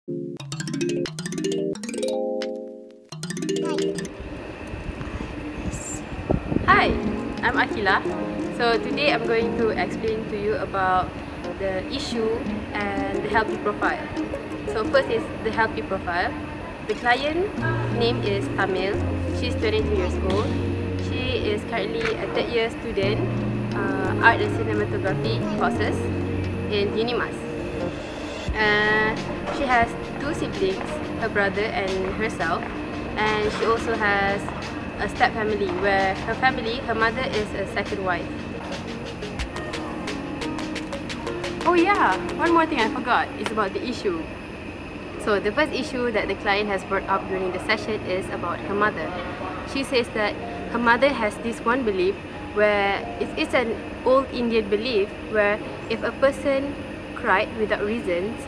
Hi, I'm AKILAH. So today I'm going to explain to you about the issue and the healthy profile. So first is the healthy profile. The client name is Tamil. She's 22 years old. She is currently a third year student, art and cinematography courses in UNIMAS. She has two siblings, her brother and herself, and she also has a step family where her mother is a second wife. Oh yeah, one more thing I forgot is about the issue. So the first issue that the client has brought up during the session is about her mother. She says that her mother has this one belief where it's an old Indian belief where if a person cried without reasons,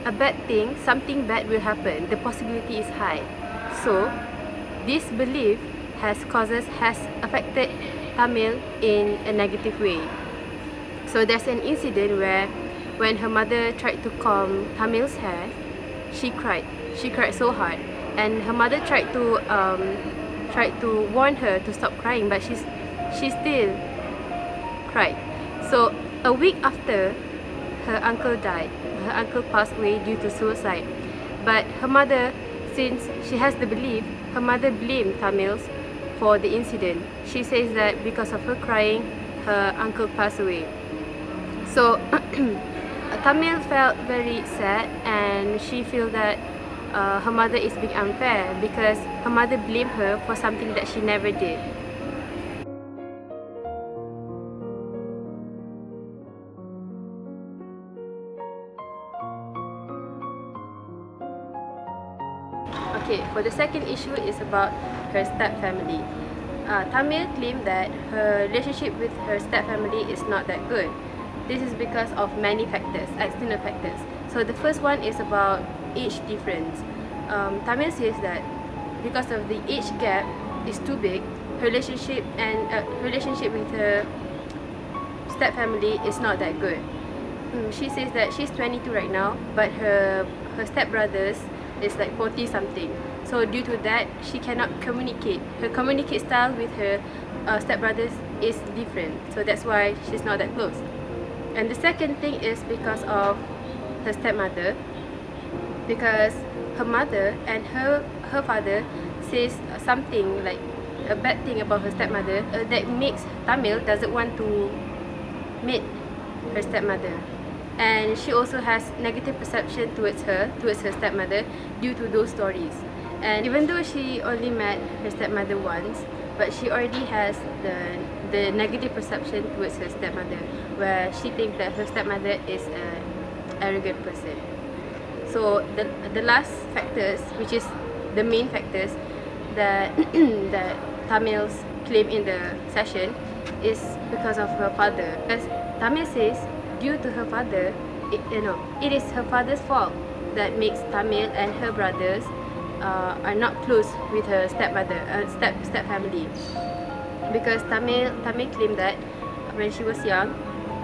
a bad thing, something bad will happen. The possibility is high. So this belief has affected Tamil in a negative way. So there's an incident where when her mother tried to comb Tamil's hair, she cried. She cried so hard, and her mother tried to warn her to stop crying, but she still cried. So a week after, her uncle died. Her uncle passed away due to suicide. But her mother, since she has the belief, her mother blamed Tamils for the incident. She says that because of her crying, her uncle passed away. So Tamil felt very sad, and she feels that her mother is being unfair because her mother blamed her for something that she never did. Okay, for the second issue is about her step family. Tamil claimed that her relationship with her step family is not that good. This is because of many factors, external factors. So the first one is about age difference. Tamil says that because of the age gap is too big, her relationship with her step family is not that good. She says that she's 22 right now, but her step brothers is like 40 something. So due to that, she cannot communicate. Her communicate style with her step brothers is different. So that's why she's not that close. And the second thing is because of her stepmother, because her mother and her father says something like a bad thing about her stepmother that makes Tamil doesn't want to meet her stepmother. And she also has negative perception towards her stepmother due to those stories. And even though she only met her stepmother once, but she already has the negative perception towards her stepmother, where she thinks that her stepmother is an arrogant person. So the last factors, which is the main factors that that Tamils claim in the session, is because of her father. Because Tamil says, due to her father, it is her father's fault that makes Tamil and her brothers are not close with her stepmother, step family. Because Tamil claimed that when she was young,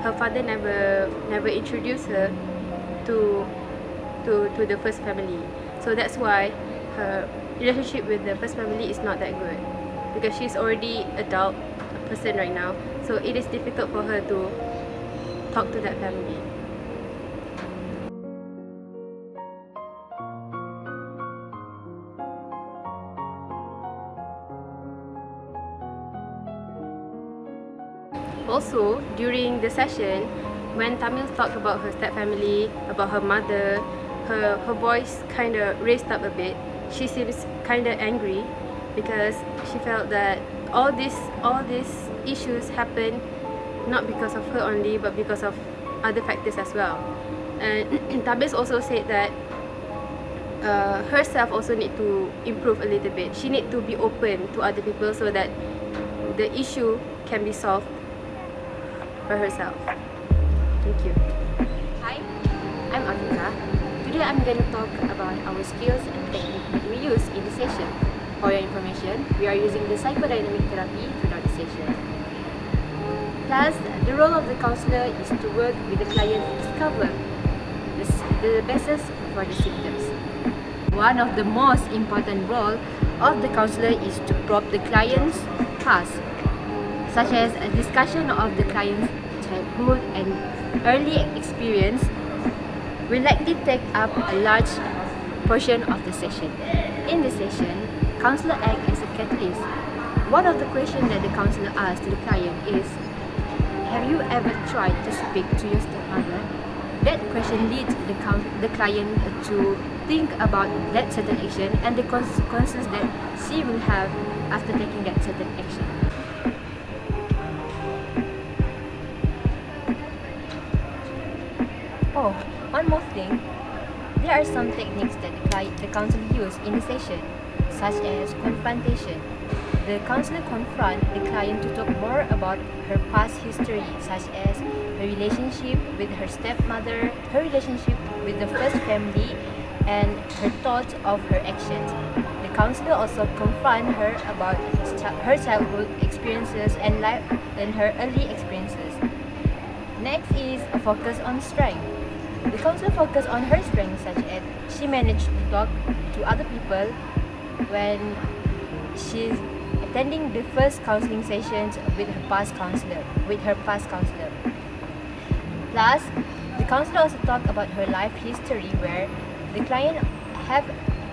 her father never introduced her to the first family. So that's why her relationship with the first family is not that good, because she's already adult person right now. So it is difficult for her to talk to that family. Also, during the session, when Tamil talked about her step family, about her mother, her voice kind of raised up a bit. She seems kind of angry because she felt that all these issues happen not because of her only, but because of other factors as well. And Tabis also said that herself also need to improve a little bit. She need to be open to other people so that the issue can be solved by herself. Thank you. Hi, I'm AFIQAH. Today I'm going to talk about our skills and technique that we use in the session. For your information, we are using the psychodynamic therapy throughout the session. Thus, the role of the counselor is to work with the client to discover the basis for the symptoms. One of the most important roles of the counselor is to probe the client's past, such as a discussion of the client's childhood and early experience will likely take up a large portion of the session. In the session, counselor acts as a catalyst. One of the questions that the counselor asks to the client is, have you ever tried to speak to your stepmother? That question leads the client to think about that certain action and the consequences that she will have after taking that certain action. Oh, one more thing. There are some techniques that the counselor uses in the session, such as confrontation. The counselor confronts the client to talk more about her past history, such as her relationship with her stepmother, her relationship with the first family, and her thoughts of her actions. The counselor also confronts her about her childhood experiences and life and her early experiences. Next is a focus on strength. The counselor focuses on her strengths, such as she managed to talk to other people when she's attending the first counseling sessions with her past counselor. Plus, the counselor also talks about her life history, where the client have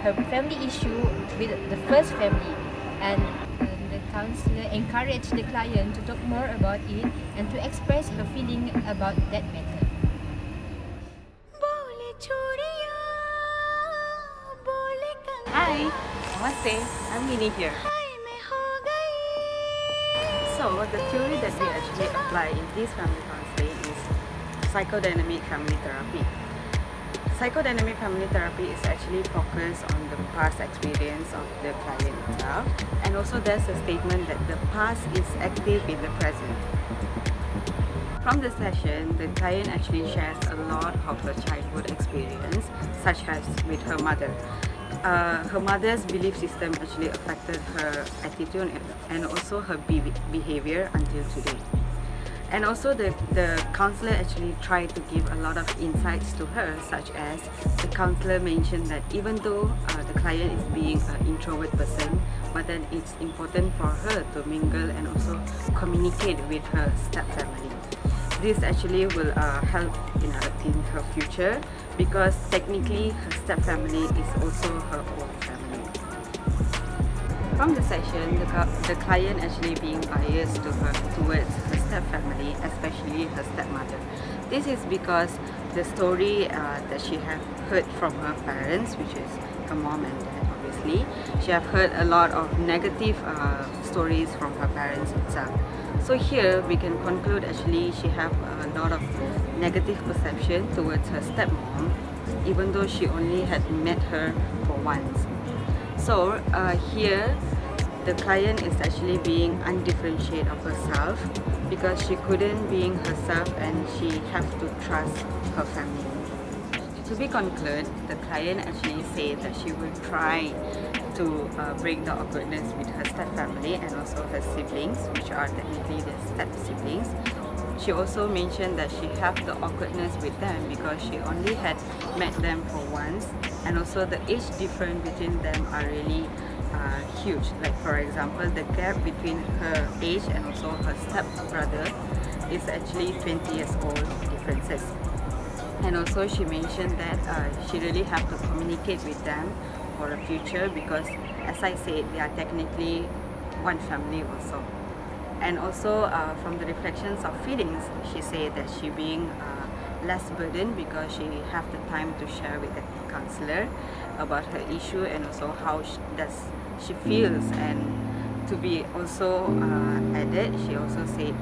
her family issue with the first family, and the counselor encouraged the client to talk more about it and to express her feeling about that matter. Hi, namaste. I'm Minnie here. So, the theory that we actually apply in this family counseling is psychodynamic family therapy. Psychodynamic family therapy is actually focused on the past experience of the client itself, and also there's a statement that the past is active in the present. From the session, the client actually shares a lot of her childhood experience, such as with her mother. Her mother's belief system actually affected her attitude and also her behavior until today. And also the counselor actually tried to give a lot of insights to her, such as the counselor mentioned that even though the client is being an introvert person, but then it's important for her to mingle and also communicate with her step-family. This actually will help in her future, because technically her step-family is also her own family. From the session, the client actually being biased towards her step-family, especially her stepmother. This is because the story that she have heard from her parents, which is her mom and dad, obviously, she have heard a lot of negative stories from her parents itself. So here we can conclude actually she have a lot of negative perception towards her stepmom, even though she only had met her for once. So here the client is actually being undifferentiated of herself, because she couldn't being herself and she have to trust her family. To be concluded, the client actually said that she will try to break the awkwardness with her step-family and also her siblings, which are technically the step-siblings. She also mentioned that she have the awkwardness with them because she only had met them for once, and also the age difference between them are really huge. Like for example, the gap between her age and also her step-brother is actually 20 years old differences. And also she mentioned that she really have to communicate with them for the future, because as I said, they are technically one family also. And also from the reflections of feelings, she said that she being less burdened because she have the time to share with the counselor about her issue and also how she feels. And to be also added, she also said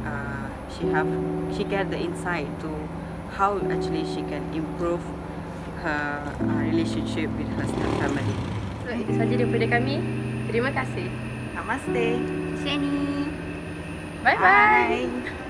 she get the insight to how actually she can improve her relationship with her step-family. So itu saja daripada kami. Terima kasih. Namaste. Seni. Bye-bye.